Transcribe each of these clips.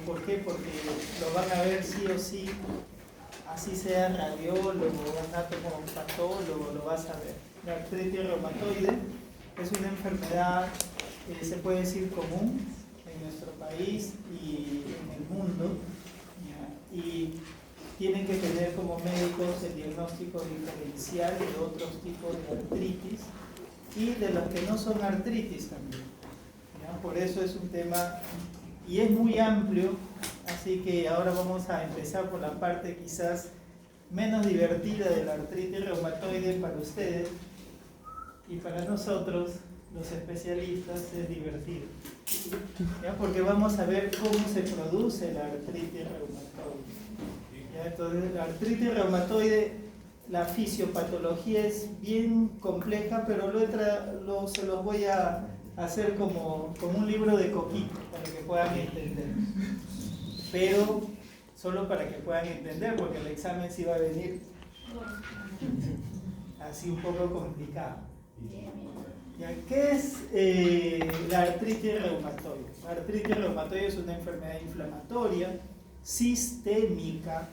¿Por qué? Porque lo van a ver sí o sí, así sea radiólogo, anatomopatólogo, lo vas a ver. La artritis reumatoide es una enfermedad, se puede decir común en nuestro país y en el mundo, ¿ya? Y tienen que tener como médicos el diagnóstico diferencial de otros tipos de artritis y de los que no son artritis también, ¿ya? Por eso es un tema y es muy amplio, así que ahora vamos a empezar por la parte quizás menos divertida de la artritis reumatoide para ustedes, y para nosotros, los especialistas, es divertido, ¿ya? Porque vamos a ver cómo se produce la artritis reumatoide, ¿ya? Entonces, la artritis reumatoide, la fisiopatología es bien compleja, pero se los voy a hacer como un libro de Coquito para que puedan entender, pero solo para que puedan entender, porque el examen sí va a venir así un poco complicado. ¿Ya? ¿Qué es la artritis reumatoide? La artritis reumatoide es una enfermedad inflamatoria sistémica.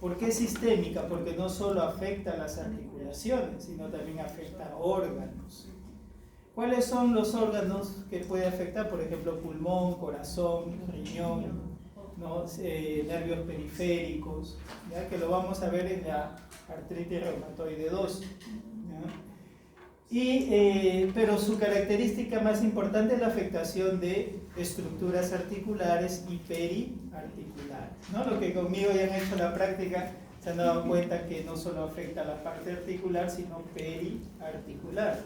¿Por qué sistémica? Porque no solo afecta a las articulaciones, sino también afecta a órganos. ¿Cuáles son los órganos que puede afectar? Por ejemplo, pulmón, corazón, riñón, ¿no? Nervios periféricos, ¿ya? Que lo vamos a ver en la artritis reumatoide 2. Pero su característica más importante es la afectación de estructuras articulares y periarticulares, ¿no? Lo que conmigo ya han hecho la práctica se han dado cuenta que no solo afecta a la parte articular, sino periarticular.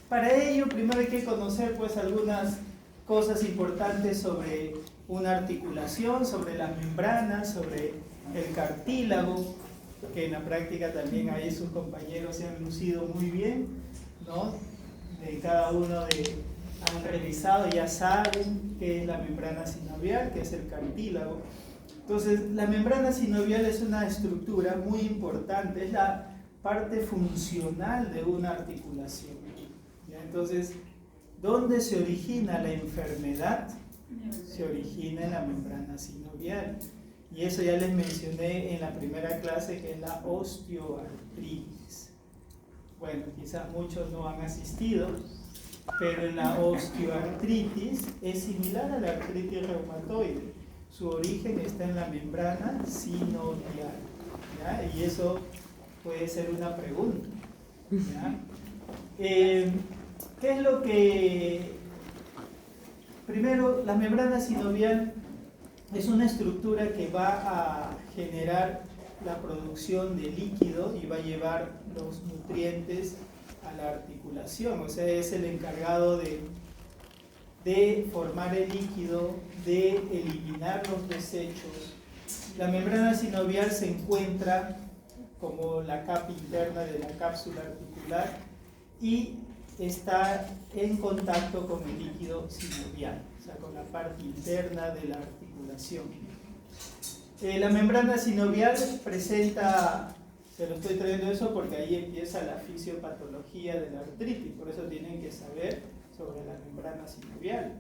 Para ello, primero hay que conocer pues algunas cosas importantes sobre una articulación, sobre las membranas, sobre el cartílago, que en la práctica también ahí sus compañeros se han lucido muy bien, ¿no? De cada uno han revisado, ya saben qué es la membrana sinovial, qué es el cartílago. Entonces, la membrana sinovial es una estructura muy importante, es la parte funcional de una articulación, ¿ya? Entonces, ¿dónde se origina la enfermedad? Se origina en la membrana sinovial. Y eso ya les mencioné en la primera clase, que es la osteoartritis. Bueno, quizás muchos no han asistido, pero en la osteoartritis es similar a la artritis reumatoide. Su origen está en la membrana sinovial, ¿ya? Y eso puede ser una pregunta, ¿ya? ¿Qué es lo que...? Primero, la membrana sinovial es una estructura que va a generar la producción de líquido y va a llevar los nutrientes a la articulación, o sea, es el encargado de formar el líquido, de eliminar los desechos. La membrana sinovial se encuentra como la capa interna de la cápsula articular y está en contacto con el líquido sinovial, o sea, con la parte interna de la articulación. La membrana sinovial presenta, se lo estoy trayendo eso porque ahí empieza la fisiopatología de la artritis, por eso tienen que saber sobre la membrana sinovial.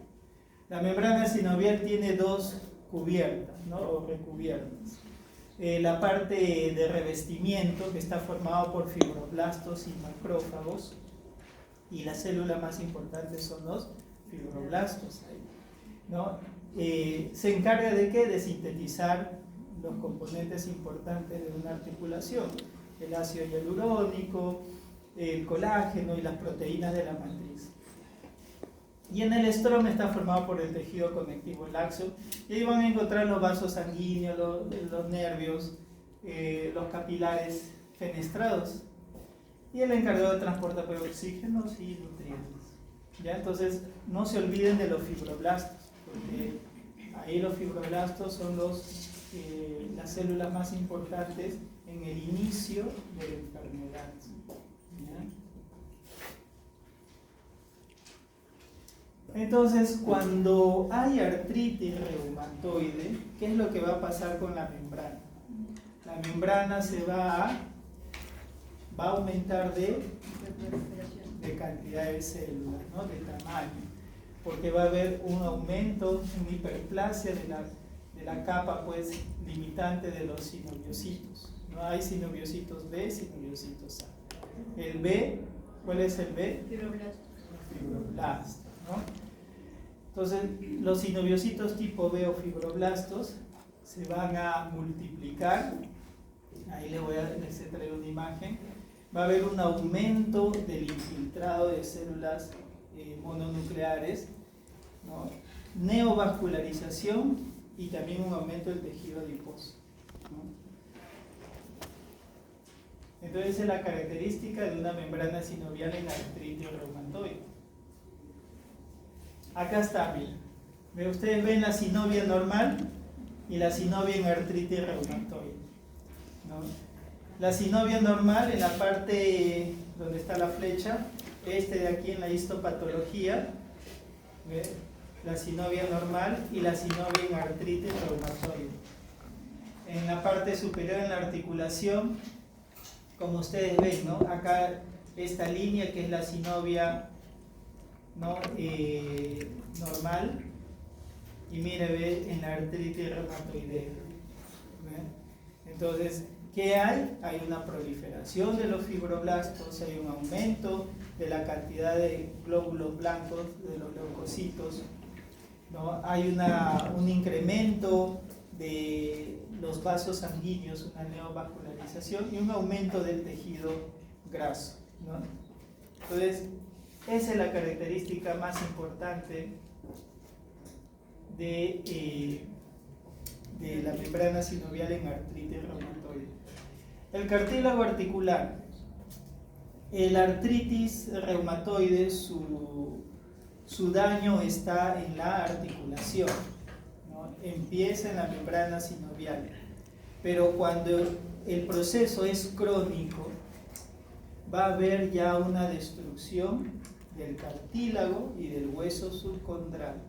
La membrana sinovial tiene dos cubiertas, ¿no? O recubiertas. La parte de revestimiento, que está formado por fibroblastos y macrófagos, y la célula más importante son los fibroblastos, ¿no? Se encarga de ¿qué? De sintetizar los componentes importantes de una articulación, el ácido hialurónico, el colágeno y las proteínas de la matriz. Y en el estroma está formado por el tejido conectivo laxo, y ahí van a encontrar los vasos sanguíneos, los nervios, los capilares fenestrados, y el encargado de transportar oxígenos y nutrientes, ¿ya? Entonces, no se olviden de los fibroblastos, porque ahí los fibroblastos son las células más importantes en el inicio de la enfermedad, ¿ya? Entonces, cuando hay artritis reumatoide, ¿qué es lo que va a pasar con la membrana? La membrana se va a aumentar de cantidad de células, ¿no? De tamaño. porque va a haber un aumento, una hiperplasia de la capa pues, limitante de los sinoviocitos. No hay sinoviocitos B, sinoviocitos A. El B, ¿cuál es el B? Fibroblastos, ¿no? Entonces, los sinoviocitos tipo B o fibroblastos se van a multiplicar. Ahí les traigo una imagen. Va a haber un aumento del infiltrado de células mononucleares, ¿no? Neovascularización y también un aumento del tejido adiposo, ¿no? Entonces, esa es la característica de una membrana sinovial en artritis reumatoide. Acá está, miren. Ustedes ven la sinovia normal y la sinovia en artritis reumatoide, ¿no? La sinovia normal, en la parte donde está la flecha, de aquí en la histopatología, ¿ve? La sinovia normal y la sinovia en artritis reumatoide. En la parte superior, en la articulación, como ustedes ven, ¿no? Acá esta línea que es la sinovia, ¿no? Normal, y mire, ve en la artritis reumatoidea. Entonces, ¿qué hay? Hay una proliferación de los fibroblastos, hay un aumento de la cantidad de glóbulos blancos de los leucocitos, ¿no? Hay un incremento de los vasos sanguíneos, una neovascularización y un aumento del tejido graso, ¿no? Entonces, esa es la característica más importante de la membrana sinovial en artritis reumatoide. El cartílago articular. El artritis reumatoide, su daño está en la articulación, ¿no? Empieza en la membrana sinovial, pero cuando el proceso es crónico, va a haber ya una destrucción del cartílago y del hueso subcondral,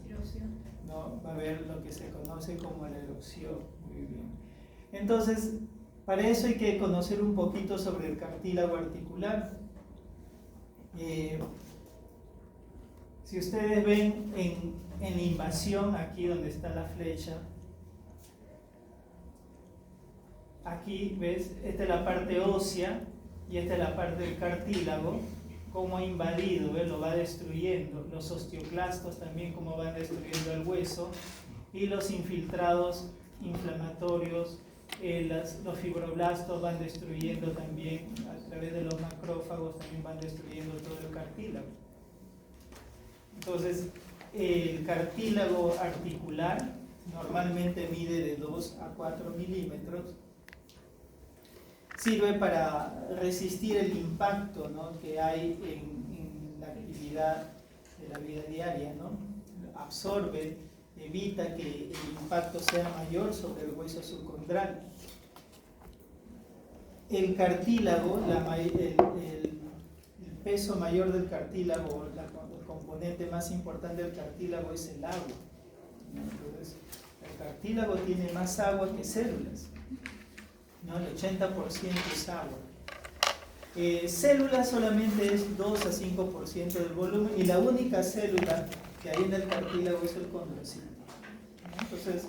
¿no? Va a haber lo que se conoce como la erosión. Muy bien. Entonces, para eso hay que conocer un poquito sobre el cartílago articular. Si ustedes ven en la invasión, aquí donde está la flecha, aquí, ¿ves? Esta es la parte ósea y esta es la parte del cartílago, cómo ha invadido, ¿ves? Lo va destruyendo. Los osteoclastos también, cómo van destruyendo el hueso, y los infiltrados inflamatorios, los fibroblastos van destruyendo también, a través de los macrófagos también van destruyendo todo el cartílago. Entonces, el cartílago articular normalmente mide de 2 a 4 milímetros. Sirve para resistir el impacto, ¿no? Que hay en la actividad de la vida diaria, ¿no? Absorbe, evita que el impacto sea mayor sobre el hueso subcondral. El cartílago, el peso mayor del cartílago, el componente más importante del cartílago es el agua. Entonces, el cartílago tiene más agua que células, ¿no? El 80% es agua. Células solamente es 2 a 5% del volumen, y la única célula que hay en el cartílago es el condrocito. Entonces,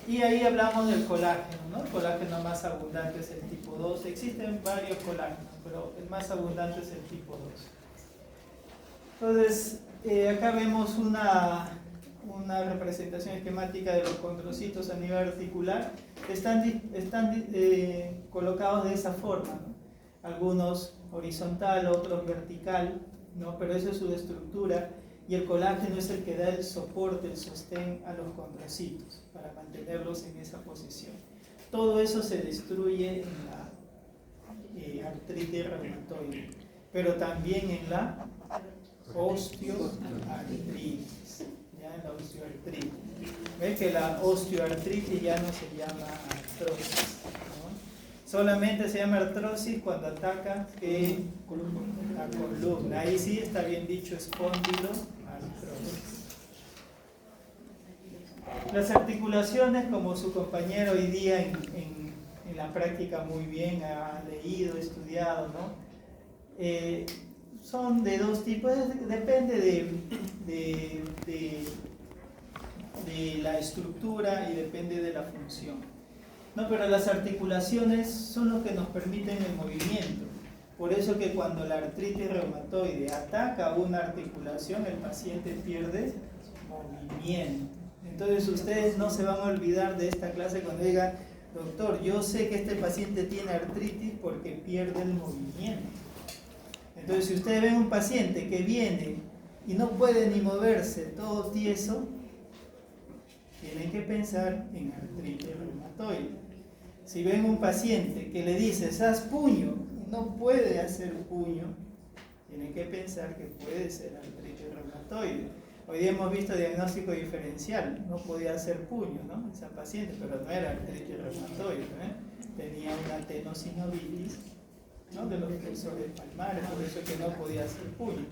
y ahí hablamos del colágeno, ¿no? El colágeno más abundante es el tipo 2. Existen varios colágenos, pero el más abundante es el tipo 2. Entonces, acá vemos una representación esquemática de los condrocitos a nivel articular. Están colocados de esa forma, ¿no? Algunos horizontal, otros vertical, ¿no? Pero esa es su estructura, y el colágeno es el que da el soporte, el sostén a los condrocitos para mantenerlos en esa posición. Todo eso se destruye en la artritis reumatoide, pero también en la osteoartritis. Ya en la osteoartritis. ¿Ves que la osteoartritis ya no se llama artrosis, ¿no? Solamente se llama artrosis cuando ataca la columna. Ahí sí está bien dicho, espondiloartrosis. Las articulaciones, como su compañero hoy día en la práctica muy bien ha leído, estudiado, ¿no? son de dos tipos, depende de la estructura y depende de la función. No, pero las articulaciones son lo que nos permiten el movimiento. Por eso que cuando la artritis reumatoide ataca una articulación, el paciente pierde movimiento. Entonces ustedes no se van a olvidar de esta clase cuando digan, doctor, yo sé que este paciente tiene artritis porque pierde el movimiento. Entonces si ustedes ven un paciente que viene y no puede ni moverse, todo tieso, tienen que pensar en artritis reumatoide. Si ven un paciente que le dices, haz puño, y no puede hacer puño, tienen que pensar que puede ser artritis reumatoide. Hoy día hemos visto diagnóstico diferencial, no podía hacer puño, ¿no? Esa paciente, pero no era artritis reumatoide, tenía una tenosinovitis, ¿no? De los flexores palmares, por eso que no podía hacer puño.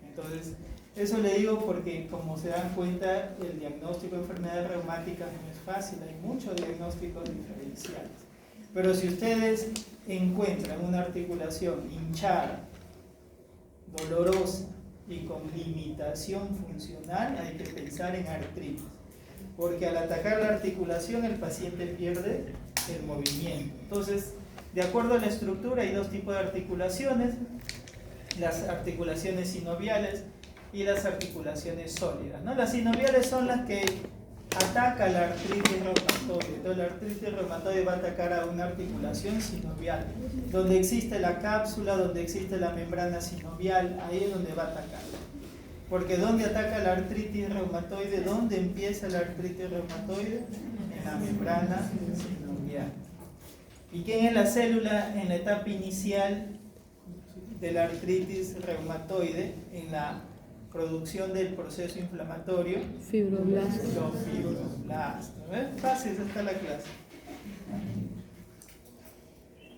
Entonces, eso le digo porque, como se dan cuenta, el diagnóstico de enfermedades reumáticas no es fácil, hay muchos diagnósticos diferenciales. Pero si ustedes encuentran una articulación hinchada, dolorosa y con limitación funcional, hay que pensar en artritis. Porque al atacar la articulación, el paciente pierde el movimiento. Entonces, de acuerdo a la estructura, hay dos tipos de articulaciones: las articulaciones sinoviales y las articulaciones sólidas, ¿no? Las sinoviales son las que atacan la artritis reumatoide. Entonces la artritis reumatoide va a atacar a una articulación sinovial, donde existe la cápsula, donde existe la membrana sinovial, ahí es donde va a atacar. Porque ¿dónde ataca la artritis reumatoide? ¿Dónde empieza la artritis reumatoide? En la membrana sinovial. ¿Y quién es la célula en la etapa inicial de la artritis reumatoide? En la producción del proceso inflamatorio, fibroblastos. Los fibroblastos. Fácil, esa está la clase.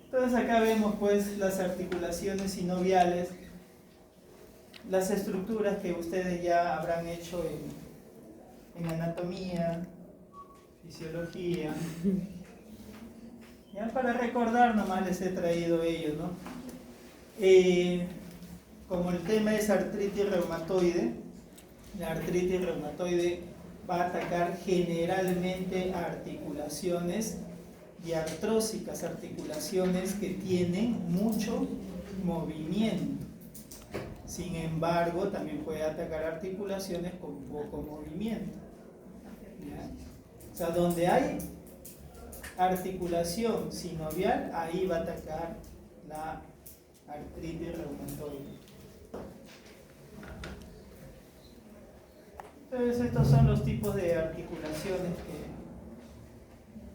Entonces acá vemos pues las articulaciones sinoviales, las estructuras que ustedes ya habrán hecho en anatomía, fisiología. Ya para recordar nomás les he traído ello, ¿no? Como el tema es artritis reumatoide, la artritis reumatoide va a atacar generalmente a articulaciones diartrósicas, articulaciones que tienen mucho movimiento. Sin embargo, también puede atacar articulaciones con poco movimiento. ¿Ya? O sea, donde hay articulación sinovial, ahí va a atacar la artritis reumatoide. Entonces estos son los tipos de articulaciones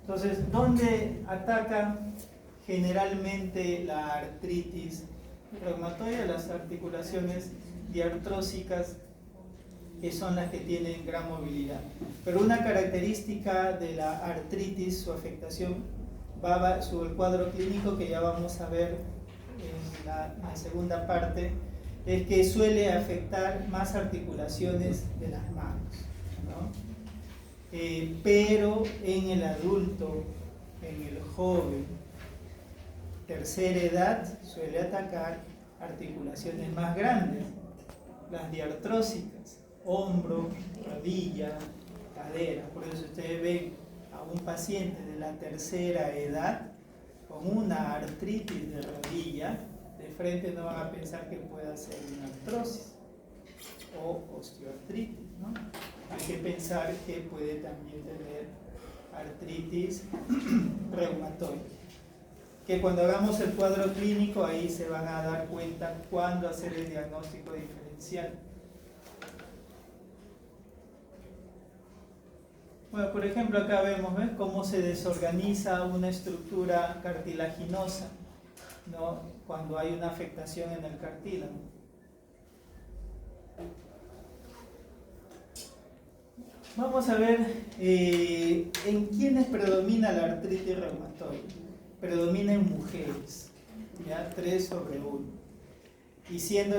Entonces, ¿dónde ataca generalmente la artritis reumatoide? Las articulaciones diartrósicas, que son las que tienen gran movilidad. Pero una característica de la artritis, su afectación, el cuadro clínico que ya vamos a ver en la segunda parte, es que suele afectar más articulaciones de las manos, ¿no? Pero en el adulto, en el joven, tercera edad, suele atacar articulaciones más grandes, las diartrósicas, hombro, rodilla, cadera. Por eso ustedes ven a un paciente de la tercera edad con una artritis de rodilla, de frente no van a pensar que pueda ser una artrosis o osteoartritis, ¿no? Hay que pensar que puede también tener artritis reumatoide. Que cuando hagamos el cuadro clínico, ahí se van a dar cuenta cuándo hacer el diagnóstico diferencial. Bueno, por ejemplo, acá vemos, ¿ves?, cómo se desorganiza una estructura cartilaginosa, ¿no?, cuando hay una afectación en el cartílago. Vamos a ver en quiénes predomina la artritis reumatoide. Predomina en mujeres, ¿ya? 3/1. Y siendo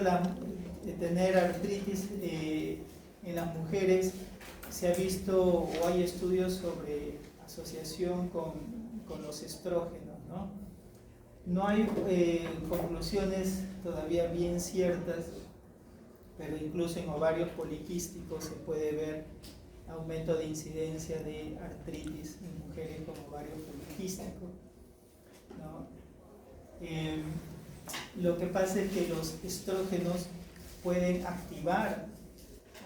tener artritis en las mujeres, se ha visto o hay estudios sobre asociación con los estrógenos, ¿no? No hay conclusiones todavía bien ciertas, pero incluso en ovarios poliquísticos se puede ver aumento de incidencia de artritis en mujeres con ovario poliquístico, ¿no? Lo que pasa es que los estrógenos pueden activar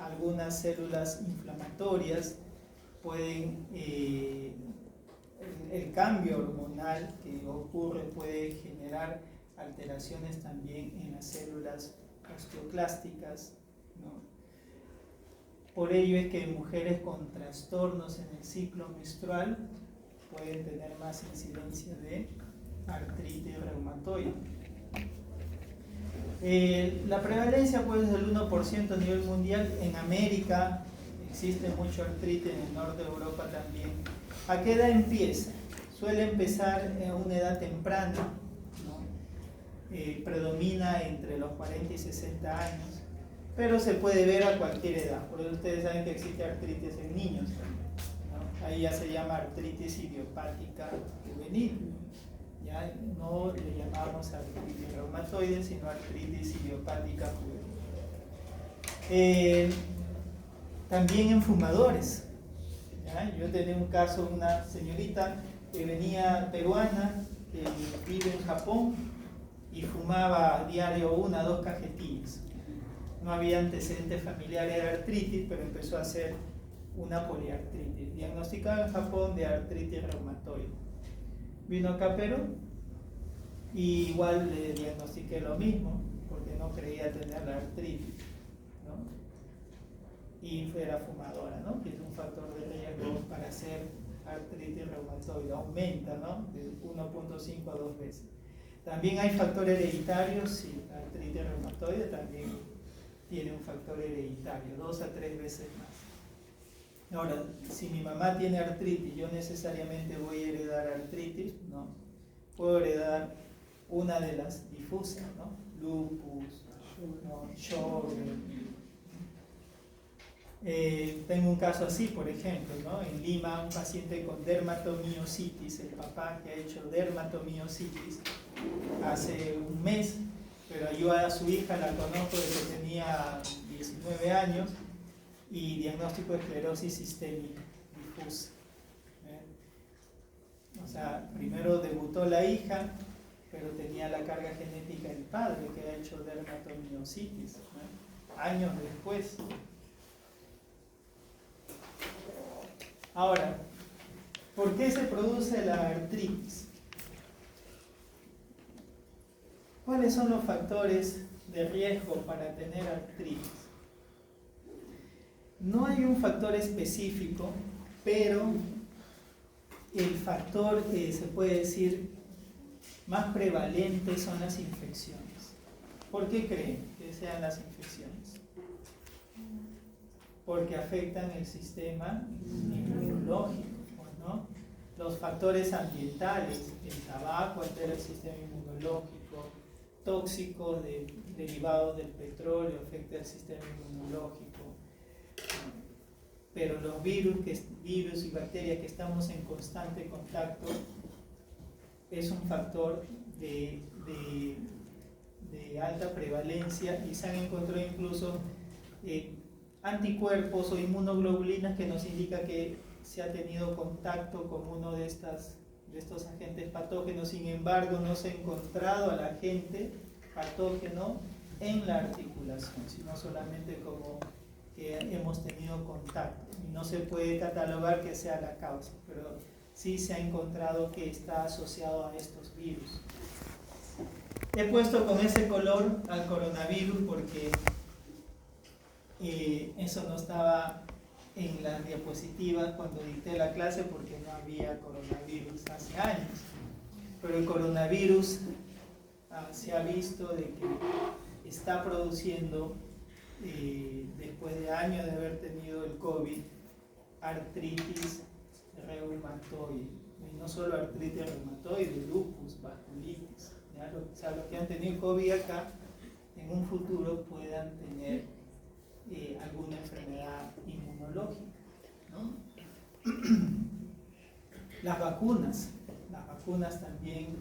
algunas células inflamatorias, pueden el cambio hormonal que ocurre puede generar alteraciones también en las células osteoclásticas, ¿no? Por ello es que mujeres con trastornos en el ciclo menstrual pueden tener más incidencia de artritis reumatoide. La prevalencia puede ser del 1% a nivel mundial. En América existe mucho artritis, en el norte de Europa también. ¿A qué edad empieza? Suele empezar a una edad temprana, ¿no? Predomina entre los 40 y 60 años, pero se puede ver a cualquier edad. Por eso ustedes saben que existe artritis en niños también, ¿no? Ahí ya se llama artritis idiopática juvenil. Ya no le llamamos artritis reumatoide, sino artritis idiopática juvenil. También en fumadores. ¿Ya? Yo tenía un caso, una señorita que venía peruana, que vive en Japón y fumaba a diario 1 o 2 cajetillas. No había antecedentes familiares de artritis, pero empezó a hacer una poliartritis, diagnosticada en Japón de artritis reumatoide. Vino acá a Perú y igual le diagnostiqué lo mismo, porque no creía tener la artritis, ¿no? Y era fumadora, ¿no? Que es un factor de riesgo para hacer artritis reumatoide, aumenta, ¿no? De 1.5 a 2 veces. También hay factores hereditarios, sí, la artritis reumatoide también tiene un factor hereditario, 2 a 3 veces más. Ahora, si mi mamá tiene artritis, ¿yo necesariamente voy a heredar artritis? No. Puedo heredar una de las difusas, ¿no? Lupus, ¿no? Sjögren. Tengo un caso así, por ejemplo, ¿no? En Lima, un paciente con dermatomiositis, el papá que ha hecho dermatomiositis hace un mes, pero yo a su hija la conozco desde que tenía 19 años y diagnóstico de esclerosis sistémica difusa. O sea, primero debutó la hija, pero tenía la carga genética del padre que ha hecho dermatomiositis, ¿no? Años después. Ahora, ¿por qué se produce la artritis? ¿Cuáles son los factores de riesgo para tener artritis? No hay un factor específico, pero el factor que se puede decir más prevalente son las infecciones. ¿Por qué creen que sean las infecciones? Porque afectan el sistema inmunológico, ¿no? Los factores ambientales, el tabaco altera el sistema inmunológico, tóxicos derivados del petróleo afecta el sistema inmunológico, pero los virus y bacterias que estamos en constante contacto es un factor de alta prevalencia y se han encontrado incluso anticuerpos o inmunoglobulinas que nos indica que se ha tenido contacto con uno de estos agentes patógenos. Sin embargo, no se ha encontrado al agente patógeno en la articulación, sino solamente como que hemos tenido contacto. Y no se puede catalogar que sea la causa, pero sí se ha encontrado que está asociado a estos virus. He puesto con ese color al coronavirus porque eso no estaba en las diapositivas cuando dicté la clase, porque no había coronavirus hace años. Pero el coronavirus se ha visto de que está produciendo, después de años de haber tenido el COVID, artritis reumatoide. Y no solo artritis reumatoide, lupus, vasculitis. ¿Ya? O sea, los que han tenido COVID acá, en un futuro puedan tener alguna enfermedad inmunológica, ¿no? Las vacunas también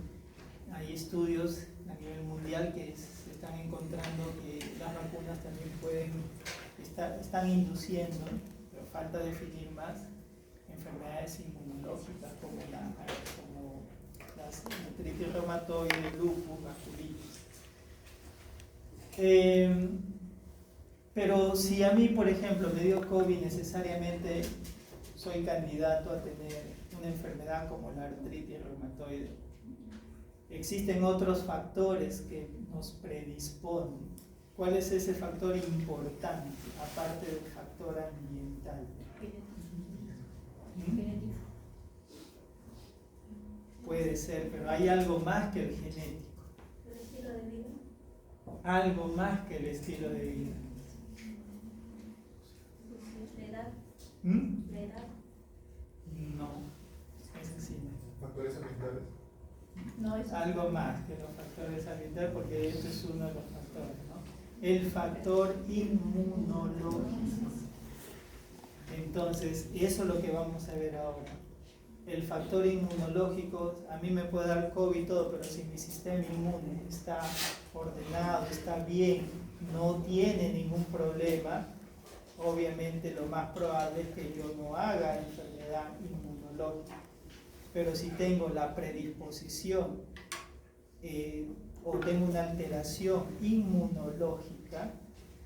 hay estudios a nivel mundial que se están encontrando que las vacunas también están induciendo, pero falta definir más, enfermedades inmunológicas como las artritis reumatoide, lupus, vasculitis. Pero si a mí, por ejemplo, me dio COVID, necesariamente soy candidato a tener una enfermedad como la artritis reumatoide. Existen otros factores que nos predisponen. ¿Cuál es ese factor importante, aparte del factor ambiental? Genético. Puede ser, pero hay algo más que el genético. ¿El estilo de vida? Algo más que el estilo de vida. ¿La edad? ¿La edad? No, ese sí. ¿Factores ambientales? No, es Algo más que los factores ambientales, porque este es uno de los factores, ¿no? El factor inmunológico. Entonces, eso es lo que vamos a ver ahora. El factor inmunológico, a mí me puede dar COVID y todo, pero si mi sistema inmune está ordenado, está bien, no tiene ningún problema, obviamente lo más probable es que yo no haga enfermedad inmunológica. Pero si tengo la predisposición o tengo una alteración inmunológica,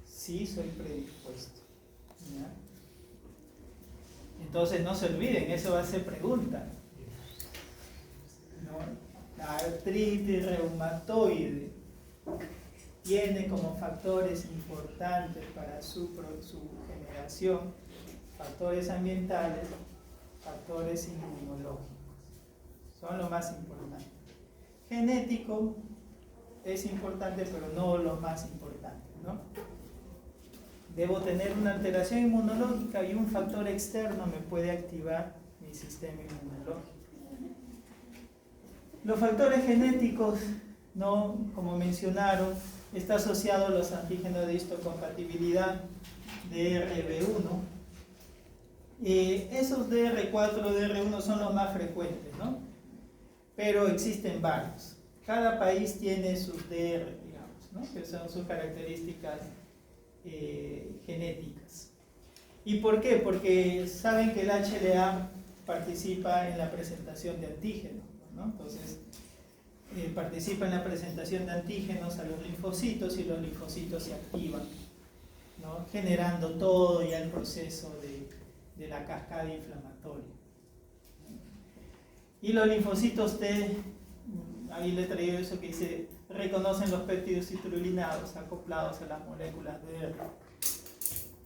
sí soy predispuesto, ¿ya? Entonces no se olviden, eso va a ser pregunta, ¿no? La artritis reumatoide tiene como factores importantes para su generación factores ambientales, factores inmunológicos. Son lo más importante. Genético es importante, pero no lo más importante, ¿no? Debo tener una alteración inmunológica y un factor externo me puede activar mi sistema inmunológico. Los factores genéticos, ¿no? Como mencionaron, está asociado a los antígenos de histocompatibilidad DRB1. Esos DR4, DR1 son los más frecuentes, ¿no? Pero existen varios. Cada país tiene sus DR, digamos, ¿no? Que son sus características genéticas. ¿Y por qué? Porque saben que el HLA participa en la presentación de antígenos, ¿no? Entonces, participa en la presentación de antígenos a los linfocitos y los linfocitos se activan, ¿no? Generando todo ya el proceso de la cascada inflamatoria. Y los linfocitos T, ahí le he traído eso que dice, reconocen los péptidos citrulinados acoplados a las moléculas de R.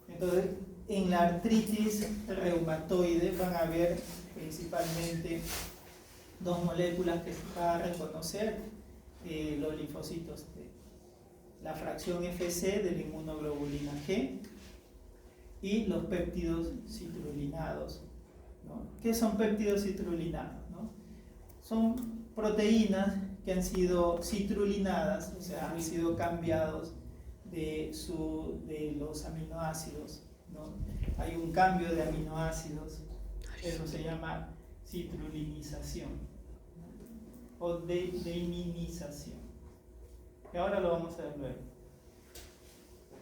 Entonces, en la artritis reumatoide van a ver principalmente dos moléculas que se van a reconocer los linfocitos T. La fracción FC de la inmunoglobulina G y los péptidos citrulinados, ¿no? ¿Qué son péptidos citrulinados, no? Son proteínas que han sido citrulinadas, o sea, han sido cambiados de los aminoácidos, ¿no? Hay un cambio de aminoácidos, eso se llama citrulinización o deiminización. Y ahora lo vamos a ver luego.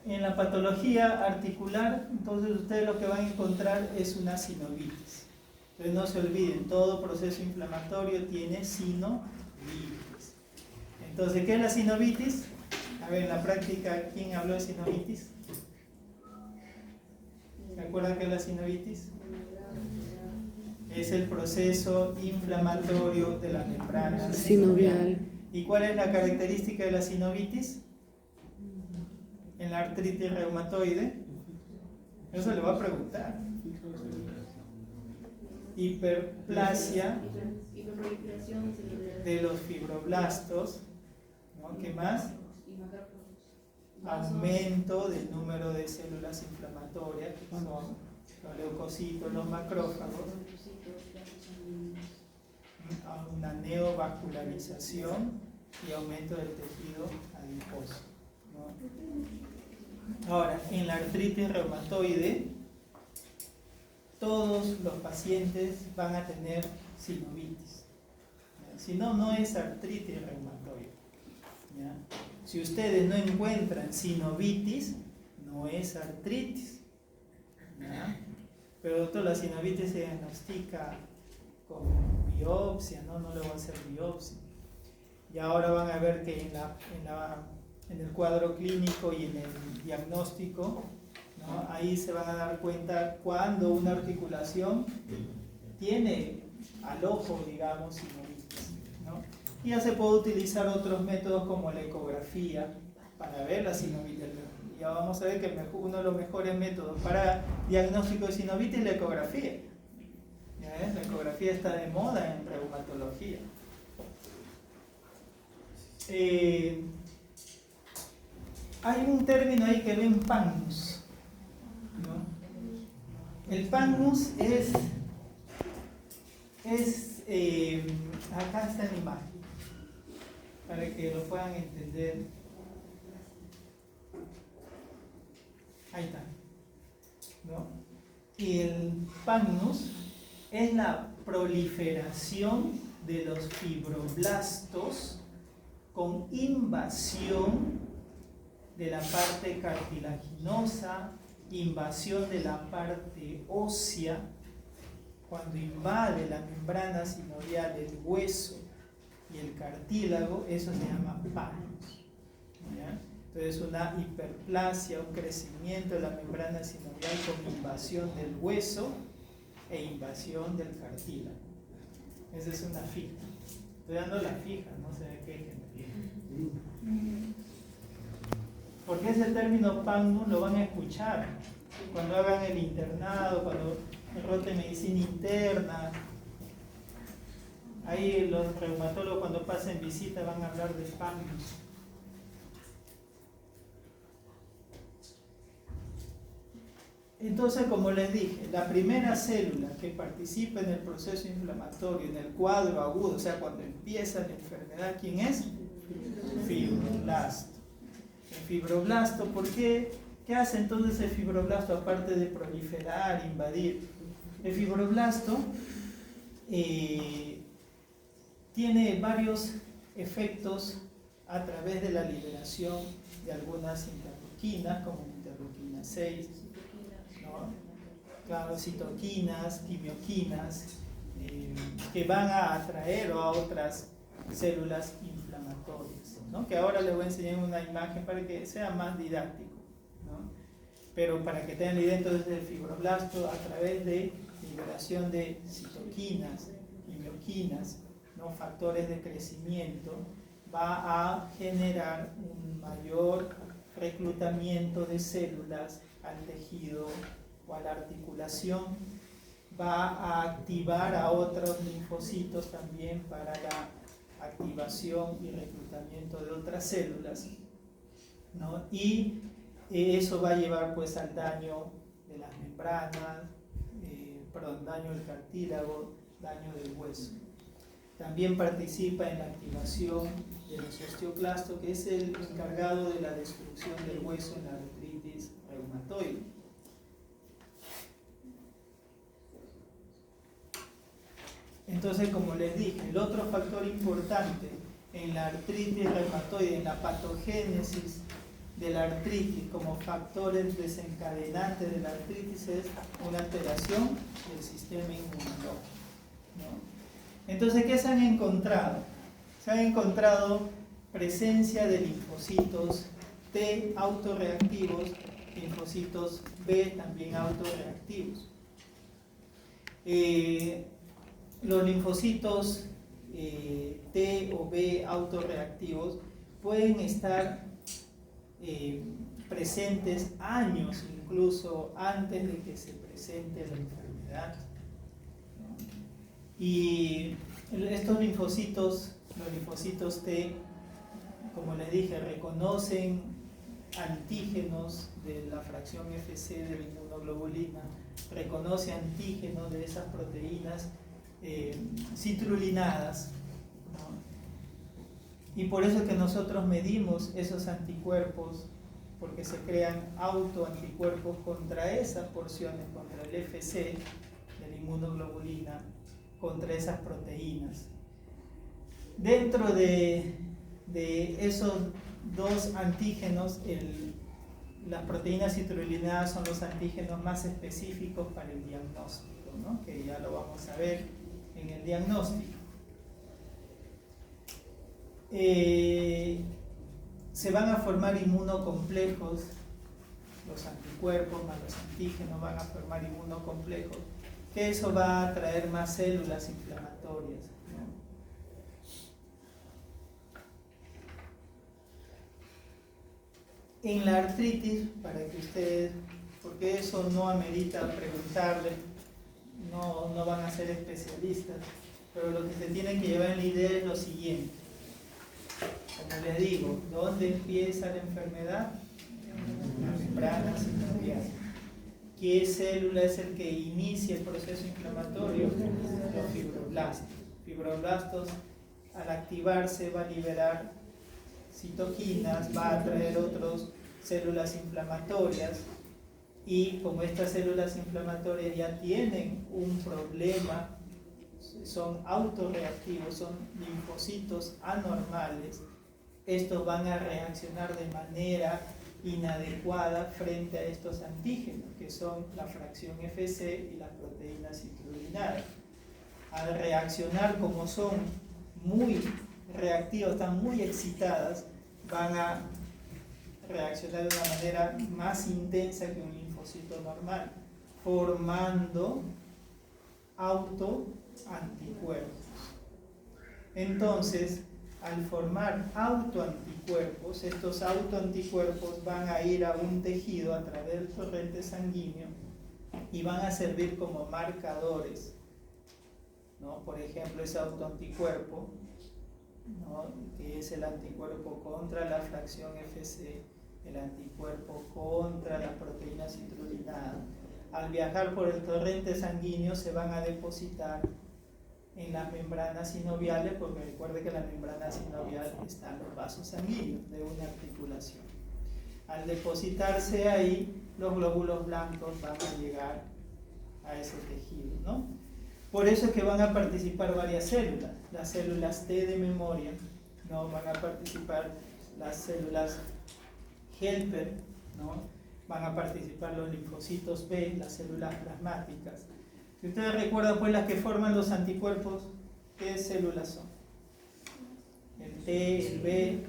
En la patología articular, entonces ustedes lo que van a encontrar es una sinovitis. Entonces no se olviden, todo proceso inflamatorio tiene sinovitis. Entonces, ¿qué es la sinovitis? A ver, en la práctica, ¿quién habló de sinovitis? ¿Se acuerdan qué es la sinovitis? Es el proceso inflamatorio de la membrana sinovial. ¿Y cuál es la característica de la sinovitis? En la artritis reumatoide, eso le va a preguntar. Hiperplasia de los fibroblastos, ¿no? ¿Qué más? Aumento del número de células inflamatorias, que son los leucocitos, los macrófagos, una neovascularización y aumento del tejido adiposo, ¿no? Ahora, en la artritis reumatoide, todos los pacientes van a tener sinovitis. Si no, no es artritis reumatoide. ¿Ya? Si ustedes no encuentran sinovitis, no es artritis. ¿Ya? Pero doctor, la sinovitis se diagnostica con biopsia, no le va a hacer biopsia. Y ahora van a ver que en el cuadro clínico y en el diagnóstico, ¿no? Ahí se van a dar cuenta cuando una articulación tiene al ojo, digamos, sinovitis, ¿no? Y ya se puede utilizar otros métodos como la ecografía para ver la sinovitis. Ya vamos a ver que uno de los mejores métodos para diagnóstico de sinovitis es la ecografía. ¿Ya ves? La ecografía está de moda en reumatología. Hay un término ahí que ven pannus, ¿no? El pannus es acá está en la imagen para que lo puedan entender. Ahí está, ¿no? Y el pannus es la proliferación de los fibroblastos con invasión de la parte cartilaginosa, invasión de la parte ósea. Cuando invade la membrana sinovial, el hueso y el cartílago, eso se llama pannus. ¿Ya? Entonces, una hiperplasia, un crecimiento de la membrana sinovial con invasión del hueso e invasión del cartílago. Esa es una fija. Estoy dando la fija, no se me quejen. Porque ese término pannus lo van a escuchar cuando hagan el internado, cuando rote medicina interna. Ahí los reumatólogos cuando pasen visita van a hablar de pannus. Entonces, como les dije, la primera célula que participa en el proceso inflamatorio, en el cuadro agudo, o sea, cuando empieza la enfermedad, ¿quién es? Fibroblasto. El fibroblasto, ¿por qué? ¿Qué hace entonces el fibroblasto aparte de proliferar, invadir? El fibroblasto tiene varios efectos a través de la liberación de algunas interleuquinas, como interleuquina 6, ¿no? Claro, citoquinas, quimioquinas, que van a atraer a otras células inflamatorias, ¿no? Que ahora les voy a enseñar una imagen para que sea más didáctico, ¿no? Pero para que tengan la idea, entonces el fibroblasto a través de liberación de citoquinas, quimioquinas, ¿no? Factores de crecimiento, va a generar un mayor reclutamiento de células al tejido o a la articulación, va a activar a otros linfocitos también para la activación y reclutamiento de otras células, ¿no? Y eso va a llevar pues al daño de las membranas, daño del cartílago, daño del hueso. También participa en la activación de los osteoclastos, que es el encargado de la destrucción del hueso en la artritis reumatoide. Entonces, como les dije, el otro factor importante en la artritis reumatoide, en la patogénesis de la artritis como factores desencadenantes de la artritis, es una alteración del sistema inmunológico, ¿no? Entonces, ¿qué se han encontrado? Se han encontrado presencia de linfocitos T autorreactivos, linfocitos B también autorreactivos. Los linfocitos T o B autorreactivos pueden estar presentes años incluso antes de que se presente la enfermedad, ¿no? Y estos linfocitos, los linfocitos T, como les dije, reconocen antígenos de la fracción FC de la inmunoglobulina, reconoce antígenos de esas proteínas citrulinadas, ¿no? Y por eso es que nosotros medimos esos anticuerpos, porque se crean autoanticuerpos contra esas porciones, contra el FC de la inmunoglobulina, contra esas proteínas. Dentro de esos dos antígenos, las proteínas citrulinadas son los antígenos más específicos para el diagnóstico, ¿no? Que ya lo vamos a ver en el diagnóstico. Se van a formar inmunocomplejos, los anticuerpos más los antígenos van a formar inmunocomplejos, que eso va a traer más células inflamatorias, ¿no? En la artritis, para que ustedes, porque eso no amerita preguntarle, no van a ser especialistas, pero lo que se tiene que llevar en la idea es lo siguiente. Como les digo, ¿dónde empieza la enfermedad? En la membrana sinovial. ¿Qué célula es el que inicia el proceso inflamatorio? Los fibroblastos. Fibroblastos, al activarse, va a liberar citoquinas, va a atraer otras células inflamatorias, y como estas células inflamatorias ya tienen un problema, son autorreactivos, son linfocitos anormales, estos van a reaccionar de manera inadecuada frente a estos antígenos, que son la fracción Fc y las proteínas citrulinadas. Al reaccionar, como son muy reactivas, están muy excitadas, van a reaccionar de una manera más intensa que un linfocito normal, formando autoanticuerpos. Entonces, al formar autoanticuerpos, estos autoanticuerpos van a ir a un tejido a través del torrente sanguíneo y van a servir como marcadores, ¿no? Por ejemplo, ese autoanticuerpo, ¿no? Que es el anticuerpo contra la fracción Fc, el anticuerpo contra la proteína citrulinada. Al viajar por el torrente sanguíneo se van a depositar en las membranas sinoviales, porque recuerde que en la membrana sinovial están los vasos sanguíneos de una articulación. Al depositarse ahí, los glóbulos blancos van a llegar a ese tejido, ¿no? Por eso es que van a participar varias células. Las células T de memoria, ¿no? Van a participar las células helper, ¿no? Van a participar los linfocitos B, las células plasmáticas. Si ustedes recuerdan, pues, las que forman los anticuerpos, ¿qué células son? El T, el B.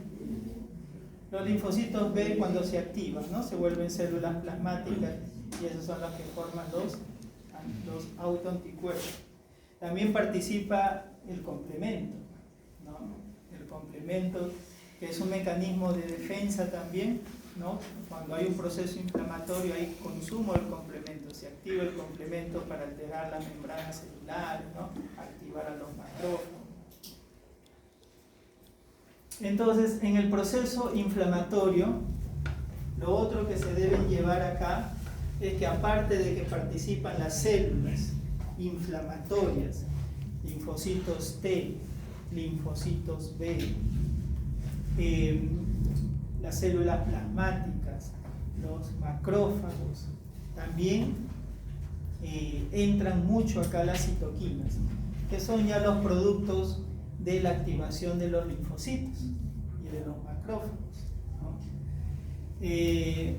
Los linfocitos B, cuando se activan, ¿no? Se vuelven células plasmáticas, y esas son las que forman los autoanticuerpos. También participa el complemento, ¿no? El complemento, que es un mecanismo de defensa también, ¿no? Cuando hay un proceso inflamatorio hay consumo del complemento, se activa el complemento para alterar las membranas celulares, ¿no? Activar a los macrófagos. Entonces, en el proceso inflamatorio, lo otro que se debe llevar acá es que, aparte de que participan las células inflamatorias, linfocitos T, linfocitos B, las células plasmáticas, los macrófagos, también entran mucho acá las citoquinas, que son ya los productos de la activación de los linfocitos y de los macrófagos, ¿no?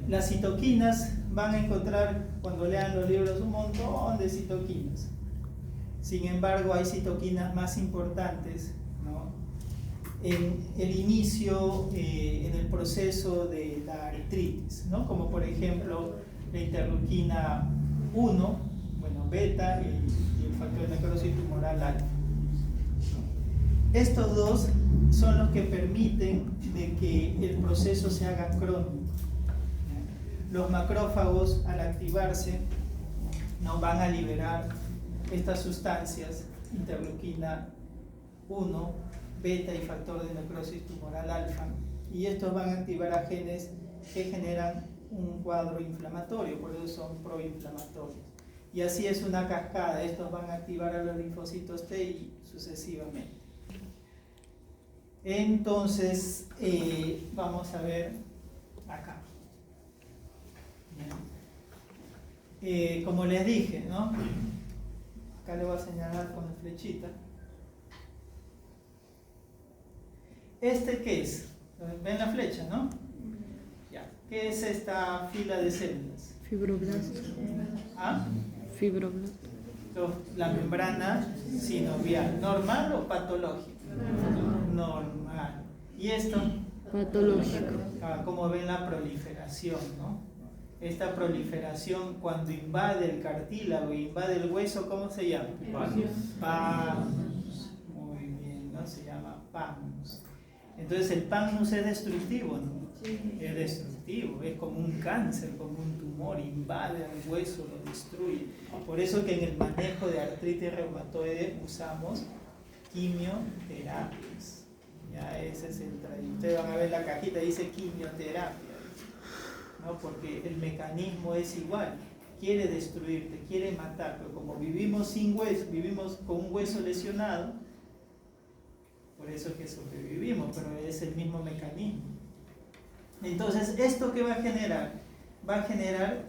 Las citoquinas van a encontrar, cuando lean los libros, un montón de citoquinas. Sin embargo, hay citoquinas más importantes, ¿no? En el inicio, en el proceso de la artritis, ¿no? Como por ejemplo la interleuquina 1, bueno, beta, y el factor de necrosis tumoral alfa. Estos dos son los que permiten de que el proceso se haga crónico. Los macrófagos, al activarse, no van a liberar estas sustancias, interleuquina 1, beta y factor de necrosis tumoral alfa, y estos van a activar a genes que generan un cuadro inflamatorio, por eso son proinflamatorios. Y así es una cascada, estos van a activar a los linfocitos T y sucesivamente. Entonces, vamos a ver acá. Como les dije, ¿no? Acá le voy a señalar con la flechita. ¿Este qué es? ¿Ven la flecha, no? Ya. ¿Qué es esta fila de células? Fibroblastos. ¿Ah? Fibroblastos. La membrana sinovial. ¿Normal o patológica? Normal. ¿Y esto? Patológico. Como ven la proliferación, ¿no? Esta proliferación cuando invade el cartílago y invade el hueso, ¿cómo se llama? Pannus. Muy bien, ¿no? Se llama pannus. Entonces el pannus es destructivo, ¿no? Es destructivo, es como un cáncer, como un tumor, invade al hueso, lo destruye. Por eso que en el manejo de artritis reumatoide usamos quimioterapias. Ya ese es el traje. Ustedes van a ver la cajita, dice quimioterapia, ¿no? Porque el mecanismo es igual, quiere destruirte, quiere matar, pero como vivimos sin hueso, vivimos con un hueso lesionado, por eso es que sobrevivimos, pero es el mismo mecanismo. Entonces, ¿esto qué va a generar? Va a generar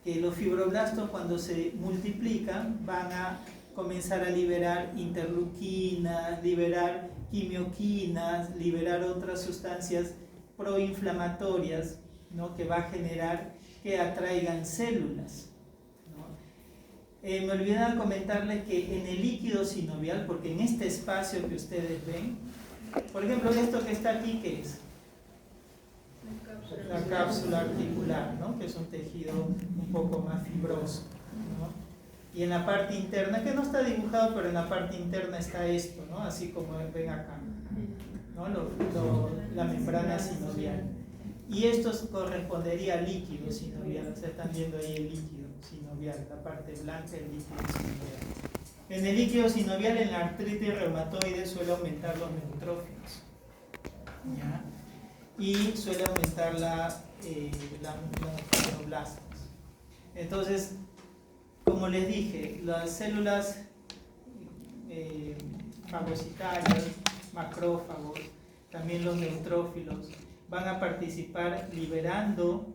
que los fibroblastos, cuando se multiplican, van a comenzar a liberar interleuquinas, liberar quimioquinas, liberar otras sustancias proinflamatorias, ¿no? Que va a generar que atraigan células, ¿no? Me olvidaba comentarles que en el líquido sinovial, porque en este espacio que ustedes ven, por ejemplo, esto que está aquí, ¿qué es? La cápsula articular, ¿no? Que es un tejido un poco más fibroso, ¿no? Y en la parte interna, que no está dibujado, pero en la parte interna está esto, ¿no? Así como ven acá, ¿no? La membrana sinovial. Y esto correspondería al líquido sinovial. Ustedes están viendo ahí el líquido sinovial, la parte blanca del líquido sinovial. En el líquido sinovial, en la artritis reumatoide, suele aumentar los neutrófilos, ¿ya? Y suele aumentar los fibroblastos. Entonces, como les dije, las células fagocitarias, macrófagos, también los neutrófilos, van a participar liberando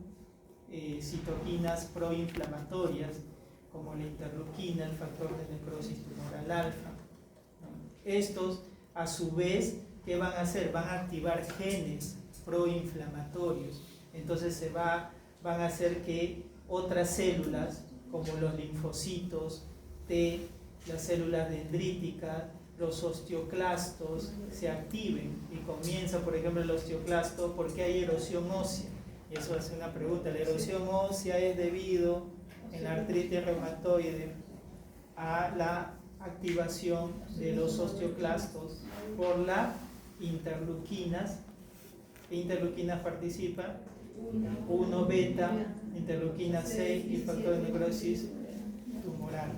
citoquinas proinflamatorias, como la interleuquina, el factor de necrosis tumoral alfa, ¿no? Estos, a su vez, ¿qué van a hacer? Van a activar genes proinflamatorios. Entonces van a hacer que otras células, como los linfocitos T, las células dendríticas, los osteoclastos, se activen y comienza, por ejemplo, el osteoclasto, ¿por qué hay erosión ósea? Y eso hace una pregunta. La erosión ósea es debido en la artritis reumatoide a la activación de los osteoclastos por las interleuquinas. ¿Qué interleuquinas participan? 1 beta, interleuquina 6 y factor de necrosis tumoral.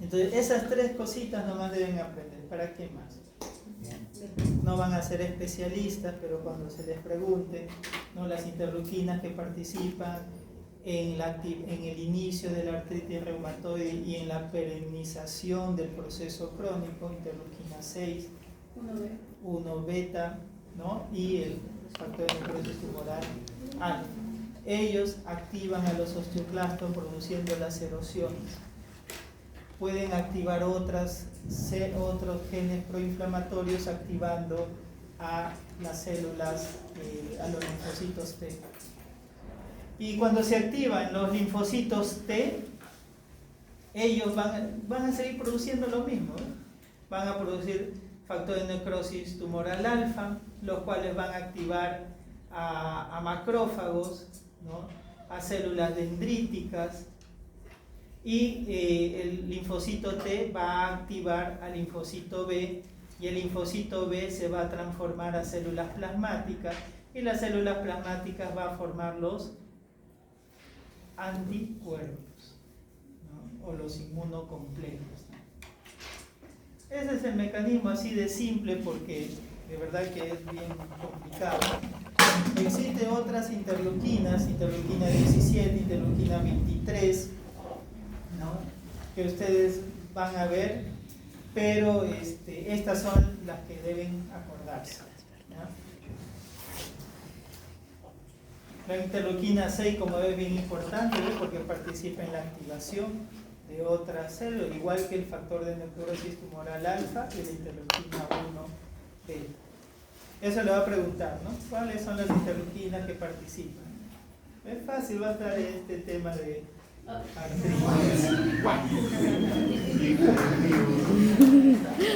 Entonces, esas tres cositas nomás deben aprender. ¿Para qué más? No van a ser especialistas, pero cuando se les pregunte, ¿no? Las interleuquinas que participan en el inicio de la artritis reumatoide y en la perennización del proceso crónico, interleuquina 6, 1 beta, ¿no? Y el factor de necrosis tumoral alfa. Ellos activan a los osteoclastos produciendo las erosiones. Pueden activar otros genes proinflamatorios activando a las células, a los linfocitos T. Y cuando se activan los linfocitos T, ellos van a seguir produciendo lo mismo, ¿eh? Van a producir factor de necrosis tumoral alfa, los cuales van a activar a macrófagos, ¿no? A células dendríticas, y el linfocito T va a activar al linfocito B, y el linfocito B se va a transformar a células plasmáticas, y las células plasmáticas va a formar los anticuerpos, ¿no? O los inmunocomplejos. Ese es el mecanismo así de simple, porque de verdad que es bien complicado. Existen otras interleuquinas, interleuquina 17, interleuquina 23, ¿no? Que ustedes van a ver, pero estas son las que deben acordarse, ¿no? La interleuquina 6, como ves, es bien importante, ¿ves? Porque participa en la activación de otras células, igual que el factor de necrosis tumoral alfa y la interleuquina 1 beta. Eso le va a preguntar, ¿no? ¿Cuáles son las interleuquinas que participan? Es fácil, va a estar este tema de artritis.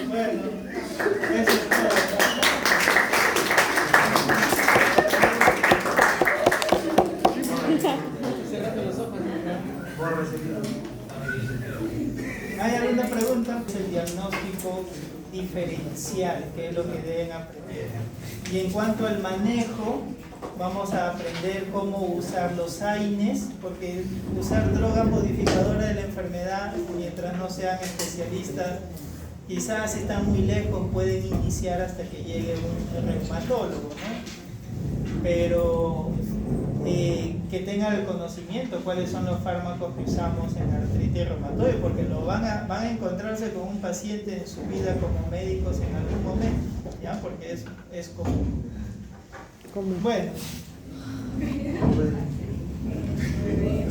Bueno, eso es todo. ¿Hay alguna pregunta? El diagnóstico diferencial, que es lo que deben aprender. Y en cuanto al manejo, vamos a aprender cómo usar los AINES, porque usar droga modificadora de la enfermedad, mientras no sean especialistas, quizás si están muy lejos pueden iniciar hasta que llegue un reumatólogo, ¿no? Pero que tengan el conocimiento cuáles son los fármacos que usamos en artritis reumatoide, porque van a encontrarse con un paciente en su vida como médicos en algún momento, ¿ya? Porque es común. Bueno.